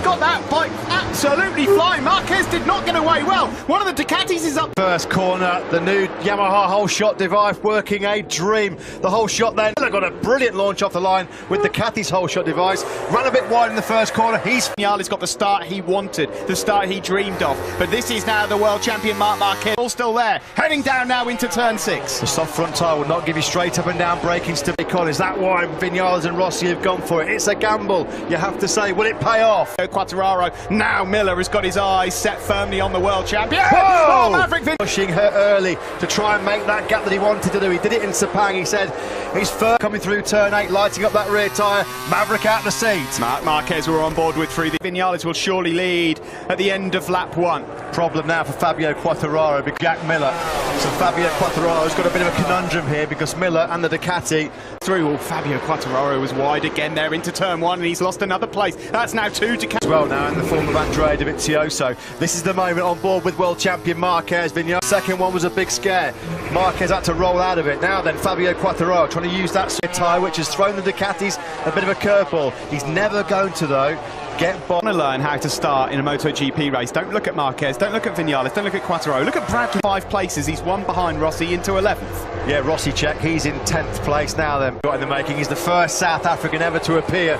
got that bike absolutely flying. Marquez did not get away well. One of the Ducatis is up. First corner, the new Yamaha whole shot device working a dream. The whole shot then got a brilliant launch off the line with Ducati's whole shot device. Ran a bit wide in the first corner. Vinales got the start he wanted, the start he dreamed of. But this is now the world champion Marc Marquez, all still there, heading down now into turn 6. The soft front tyre will not give you straight up and down braking stability. Is that why Vinales and Rossi have gone for it? It's a gamble, you have to say. Will it pay off? Quartararo, now Miller has got his eyes set firmly on the world champion. Whoa! Oh, Maverick Pushing her early to try and make that gap that he wanted to do. He did it in Sepang. He said he's first coming through turn 8, lighting up that rear tyre. Maverick out the seat. Marc Marquez were on board with 3. The Vinales will surely lead at the end of lap 1. Problem now for Fabio Quartararo, big Jack Miller. So Fabio Quartararo's got a bit of a conundrum here because Miller and the Ducati through. Well, Fabio Quartararo was wide again there into turn 1 and he's lost another place. That's now 2 Ducati. As well now in the form of Andrea Dovizioso. This is the moment on board with world champion Marquez. Vinales. Second one was a big scare. Marquez had to roll out of it. Now then, Fabio Quartararo trying to use that tyre which has thrown the Ducatis a bit of a curveball. He's never going to, though, get by. Want to learn how to start in a MotoGP race. Don't look at Marquez, don't look at Vinales, don't look at Quartararo. Look at Bradley. 5 places, he's 1 behind Rossi into 11th. Yeah, Rossi check, he's in 10th place now then. Got in the making, he's the first South African ever to appear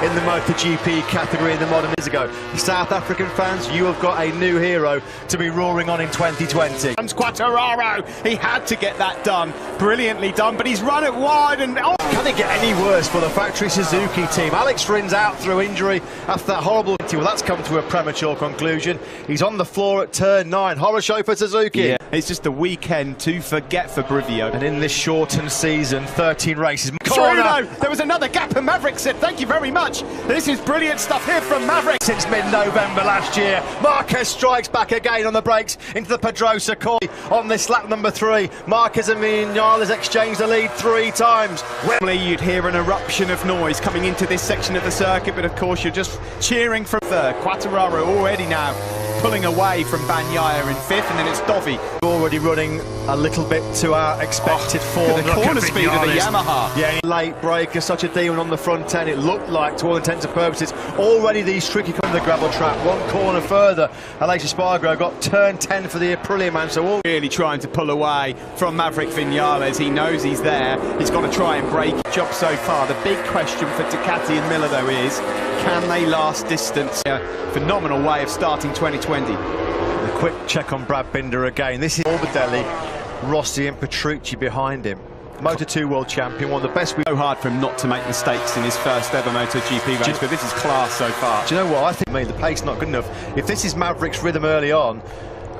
in the MotoGP category in the modern years ago. South African fans, you have got a new hero to be roaring on in 2020. Comes Quartararo, he had to get that done. Brilliantly done, but he's run it wide and... Oh. Can it get any worse for the factory Suzuki team? Alex Rin's out through injury after that horrible... Well, that's come to a premature conclusion. He's on the floor at turn 9. Horror show for Suzuki. Yeah, it's just a weekend to forget for Brivio. And in this shortened season, 13 races. Corner. There was another gap and Maverick said, thank you very much. This is brilliant stuff here from Maverick. Since mid-November last year, Marquez strikes back again on the brakes into the Pedrosa corner on this lap number 3. Marquez and Vinales exchanged the lead 3 times. Normally you'd hear an eruption of noise coming into this section of the circuit, but of course you're just cheering for third. Quartararo already now pulling away from Bagnaia in 5th, and then it's Dovi. Already running a little bit to our expected form. The corner speed of the Yamaha. Yeah, late breaker, such a demon on the front end. It looked like, to all intents and purposes, already these tricky on the gravel trap. 1 corner further, Aleix Espargaro got turn 10 for the Aprilia man. So all really trying to pull away from Maverick Vinales. He knows he's there. He's got to try and break it. Job so far. The big question for Ducati and Miller, though, is can they last distance? A phenomenal way of starting 2020. A quick check on Brad Binder again. This is Morbidelli, Rossi and Petrucci behind him. Moto2 world champion, one of the best. So hard for him not to make mistakes in his first ever MotoGP race, but this is class so far. Do you know what? I think the pace not good enough. If this is Maverick's rhythm early on,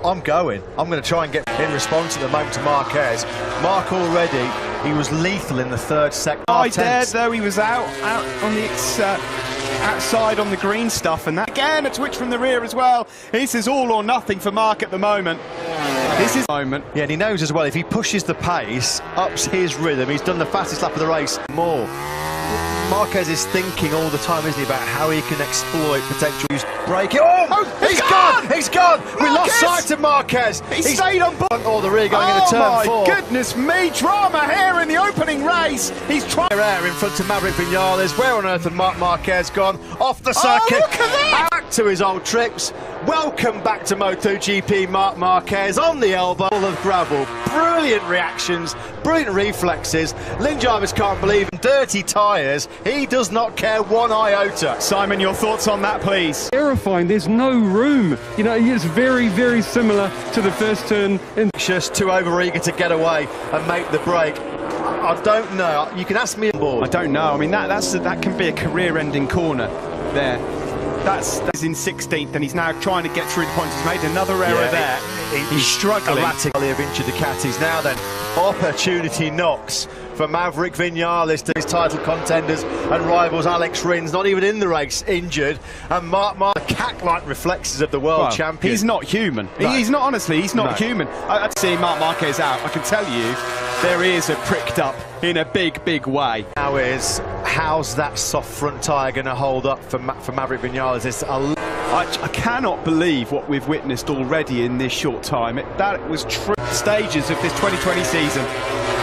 I'm going to try and get in response at the moment to Marquez. Marc already, he was lethal in the 3rd sector. Oh, there, though, he was out on the outside on the green stuff, and that again a twitch from the rear as well. This is all or nothing for Marc at the moment. This is the moment. Yeah, and he knows as well, if he pushes the pace, ups his rhythm, he's done the fastest lap of the race more. Marquez is thinking all the time, isn't he, about how he can exploit potential braking. Oh, he's gone! He's gone! Marquez! We lost sight of Marquez. He stayed on board. Or the rear going into turn 4. Oh my goodness me, drama here in the opening race. He's trying air in front of Maverick Vinales. Where on earth had Marc Marquez gone? Off the circuit. Oh, look at that! Back to his old tricks. Welcome back to MotoGP, Marc Marquez on the elbow. Full of gravel. Brilliant reactions, brilliant reflexes. Lynn Jarvis can't believe him. Dirty tyres. He does not care 1 iota. Simon, your thoughts on that, please? Terrifying. There's no room. You know, it's very, very similar to the first turn. Just too over-eager to get away and make the break. I don't know. You can ask me on board. I don't know. I mean, that can be a career-ending corner there. That's in 16th, and he's now trying to get through the points. He's made another error there. He's struggling. Erratically of injured Ducatis. Now then, opportunity knocks for Maverick Vinales to his title contenders and rivals. Alex Rin's not even in the race, injured, and Marc the cat-like reflexes of the world champion. He's not human. No. He's not, honestly, he's not human. I'd see Marc Marquez out. I can tell you, their ears are pricked up in a big, big way. Now is, how's that soft front tyre going to hold up for Maverick Vinales? I cannot believe what we've witnessed already in this short time. That was stages of this 2020 season.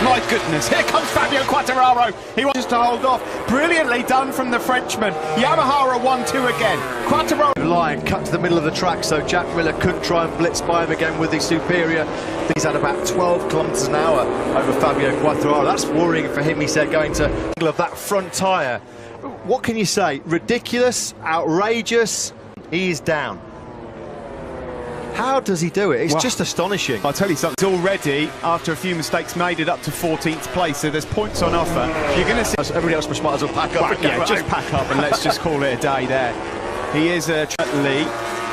My goodness, here comes Fabio Quartararo. He wants to hold off. Brilliantly done from the Frenchman. Yamaha are 1-2 again. Quartararo. Line cut to the middle of the track, so Jack Miller couldn't try and blitz by him again with the superior. He's had about 12 kilometres an hour over Fabio Quartararo. That's worrying for him, he said, going to angle of that front tyre. What can you say? Ridiculous, outrageous. He's down. How does he do it? It's just astonishing. I'll tell you something, already, after a few mistakes, made it up to 14th place, so there's points on offer. You're going to see... Everybody else might as well pack up. Yeah, just pack up and let's just call it a day there. He is a Lee.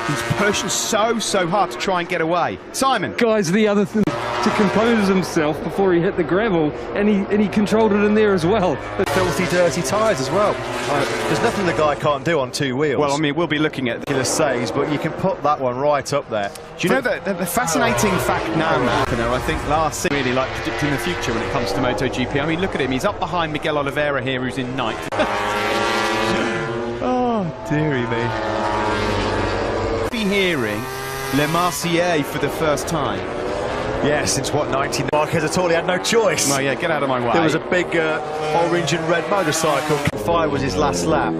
He's pushing so hard to try and get away. Simon. Guys, the other thing, to compose himself before he hit the gravel, and he controlled it in there as well. Filthy, dirty tyres as well. There's nothing the guy can't do on two wheels. Well, I mean, we'll be looking at the saves, but you can put that one right up there. Do you know that the fascinating fact now, Marc, I think last season really like predicting the future when it comes to MotoGP. I mean, look at him. He's up behind Miguel Oliveira here, who's in ninth. Oh, dearie me. Be hearing Le Marseillaise for the first time. Yeah, since what, 19? Marquez at all, he had no choice. Well, yeah, get out of my way. There was a big orange and red motorcycle. 5 was his last lap,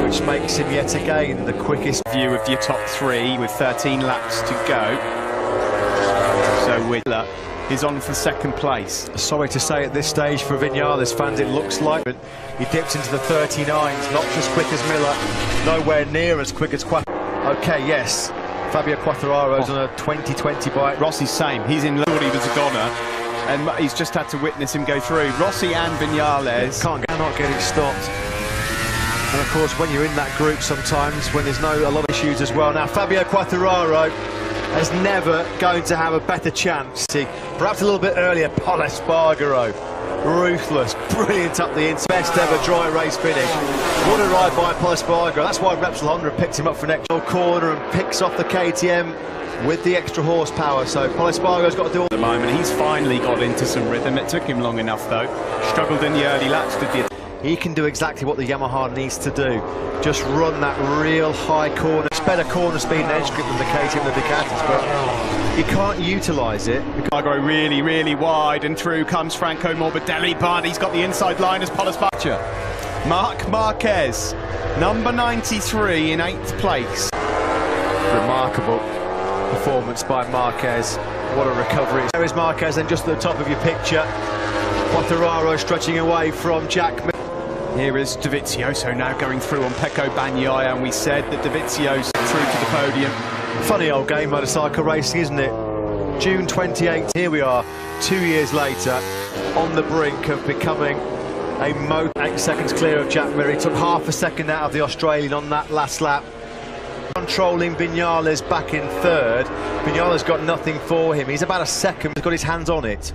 which makes him yet again the quickest. View of your top 3 with 13 laps to go. So Whitler is on for second place. Sorry to say at this stage for Vinales fans, it looks like he dips into the 39s, not as quick as Miller, nowhere near as quick as Okay, yes. Fabio Quartararo's on a 2020 bike. Rossi's same. He's in. Thought he was a goner, and he's just had to witness him go through. Rossi and Vinales cannot get it stopped. And of course, when you're in that group, sometimes when there's a lot of issues as well. Now, Fabio Quartararo is never going to have a better chance. Perhaps a little bit earlier, Pol Espargaro. Ruthless, brilliant up the inside. Best ever dry race finish. What a ride by Pol Espargaro. That's why Repsol Honda picked him up for next corner and picks off the KTM with the extra horsepower. So Pol Espargaro's got to do all at the moment. He's finally got into some rhythm. It took him long enough though. Struggled in the early laps, did he? He can do exactly what the Yamaha needs to do. Just run that real high corner. It's better corner speed and edge grip than the KTM and the Ducatis, but he can't utilise it. Cargo really wide, and through comes Franco Morbidelli, but he's got the inside line as Pol Espargaro. Marc Marquez, number 93 in 8th place. Remarkable performance by Marquez. What a recovery. There is Marquez, and just at the top of your picture, Quartararo stretching away from Jack Miller. Here is Dovizioso now going through on Pecco Bagnaia, and we said that Dovizioso through to the podium. Funny old game, motorcycle racing, isn't it? June 28th, here we are, 2 years later, on the brink of becoming a 8 seconds clear of Jack Miller. He took half a second out of the Australian on that last lap. Controlling Vinales back in 3rd. Vinales got nothing for him. He's about a second, he's got his hands on it.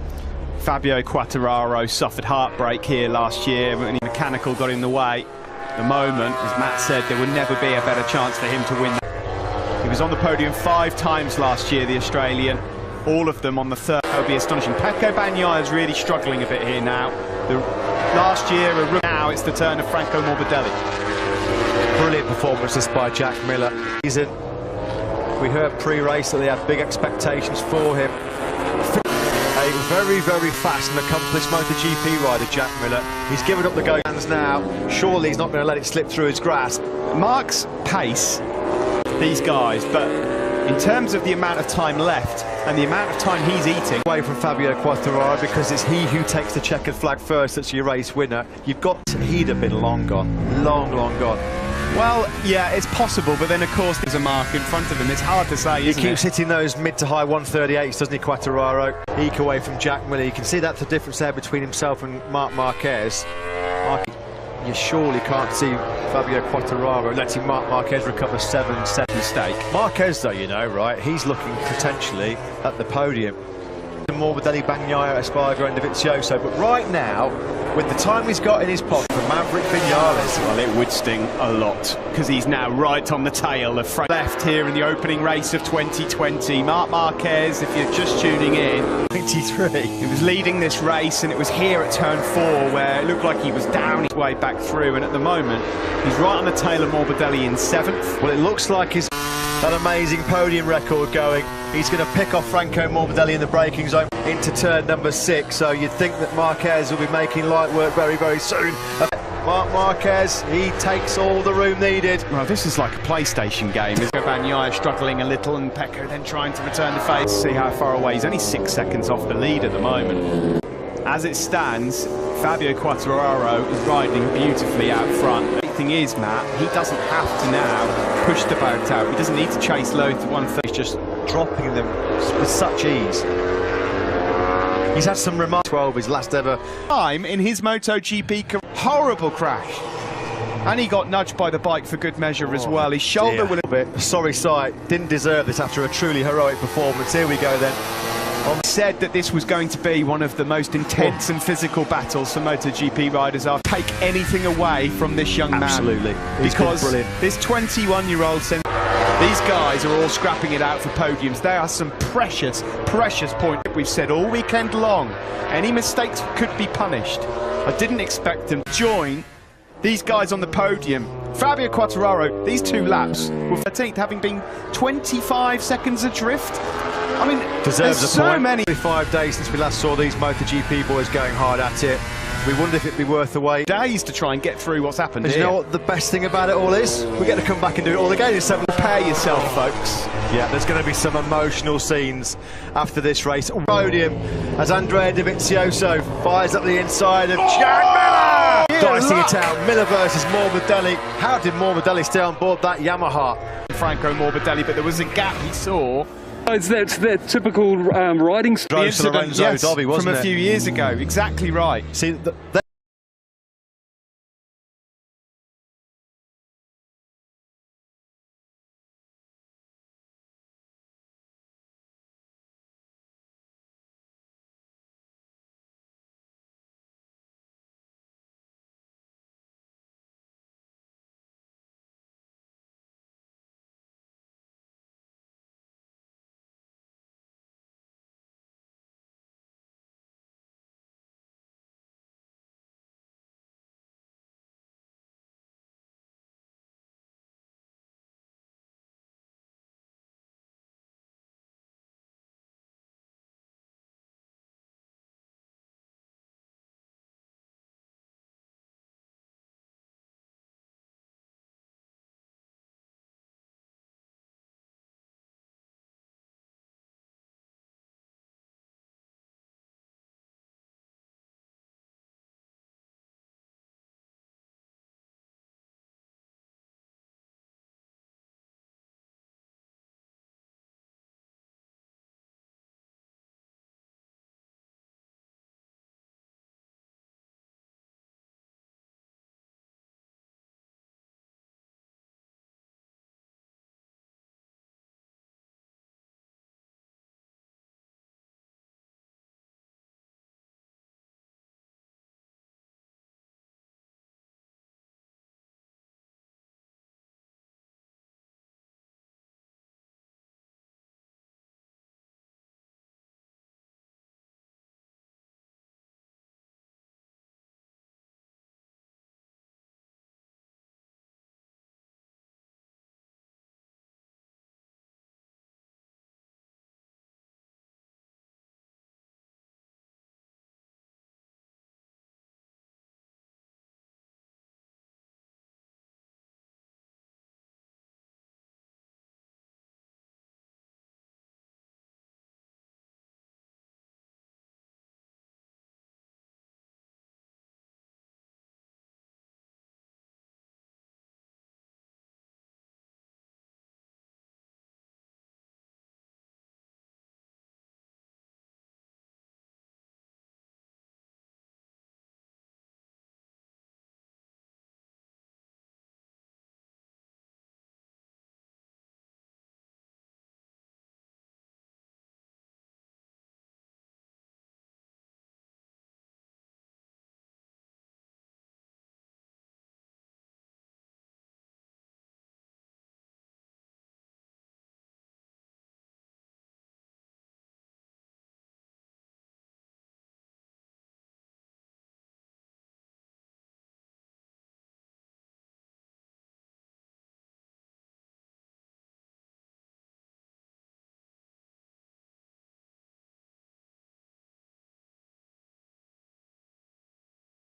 Fabio Quartararo suffered heartbreak here last year when the mechanical got in the way. At the moment, as Matt said, there would never be a better chance for him to win. He was on the podium 5 times last year, the Australian, all of them on the 3rd. That would be astonishing. Pecco Bagnaia is really struggling a bit here now. Last year, now it's the turn of Franco Morbidelli. Brilliant performances by Jack Miller. We heard pre-race that they had big expectations for him. A very fast and accomplished MotoGP rider, Jack Miller. He's given up the go hands now. Surely he's not going to let it slip through his grasp. Marc's pace, these guys, but in terms of the amount of time left and the amount of time he's eating away from Fabio Quartararo, because it's he who takes the checkered flag first that's your race winner. He'd have been long gone, long gone. Well, yeah, it's possible, but then of course there's a Marc in front of him. It's hard to say, isn't it? He keeps hitting those mid to high 138s, doesn't he, Quartararo? Eke away from Jack Miller. You can see that's the difference there between himself and Marc Marquez. You surely can't see Fabio Quartararo letting Marc Marquez recover 7-7 mistake. Marquez, though, you know, right, he's looking potentially at the podium. Morbidelli, Bagnaia, Espargaro and Dovizioso, but right now, with the time he's got in his pocket for Maverick Vinales, well, it would sting a lot, because he's now right on the tail of left here in the opening race of 2020. Marc Marquez, if you're just tuning in, 23. He was leading this race, and it was here at turn 4 where it looked like he was down his way back through, and at the moment, he's right on the tail of Morbidelli in 7th. Well, it looks like his that amazing podium record going. He's going to pick off Franco Morbidelli in the braking zone into turn number 6, so you'd think that Marquez will be making light work very, very soon. Marquez, he takes all the room needed. Well, this is like a PlayStation game. Bagnaia struggling a little, and Pecco then trying to return the face. See how far away. He's only 6 seconds off the lead at the moment. As it stands, Fabio Quartararo is riding beautifully out front. The thing is, Matt, he doesn't have to now push the boat out. He doesn't need to chase low to 130. He's just dropping them with such ease. He's had some remarks. 12, his last ever time in his MotoGP career. Horrible crash. And he got nudged by the bike for good measure as well. His shoulder will... A sorry sight. Didn't deserve this after a truly heroic performance. Here we go then. Said that this was going to be one of the most intense and physical battles for MotoGP riders. I'll take anything away from this young man. Absolutely. Because this 21-year-old said these guys are all scrapping it out for podiums. They are some precious, precious points. We've said all weekend long, any mistakes could be punished. I didn't expect them to join these guys on the podium. Fabio Quartararo, these 2 laps were 13th, having been 25 seconds adrift. I mean, deserves there's a point. so many. 5 days since we last saw these MotoGP boys going hard at it. We wondered if it'd be worth the wait. Days to try and get through what's happened here. You know what the best thing about it all is? We get to come back and do it all again in 7. Prepare yourself, folks. Yeah, there's going to be some emotional scenes after this race. Podium as Andrea Dovizioso fires up the inside of Jack Miller! Dicing it out, Miller versus Morbidelli. How did Morbidelli stay on board that Yamaha? Franco Morbidelli, but there was a gap he saw. It's that typical riding Lorenzo Dobby, wasn't from a few years ago. Exactly right. See,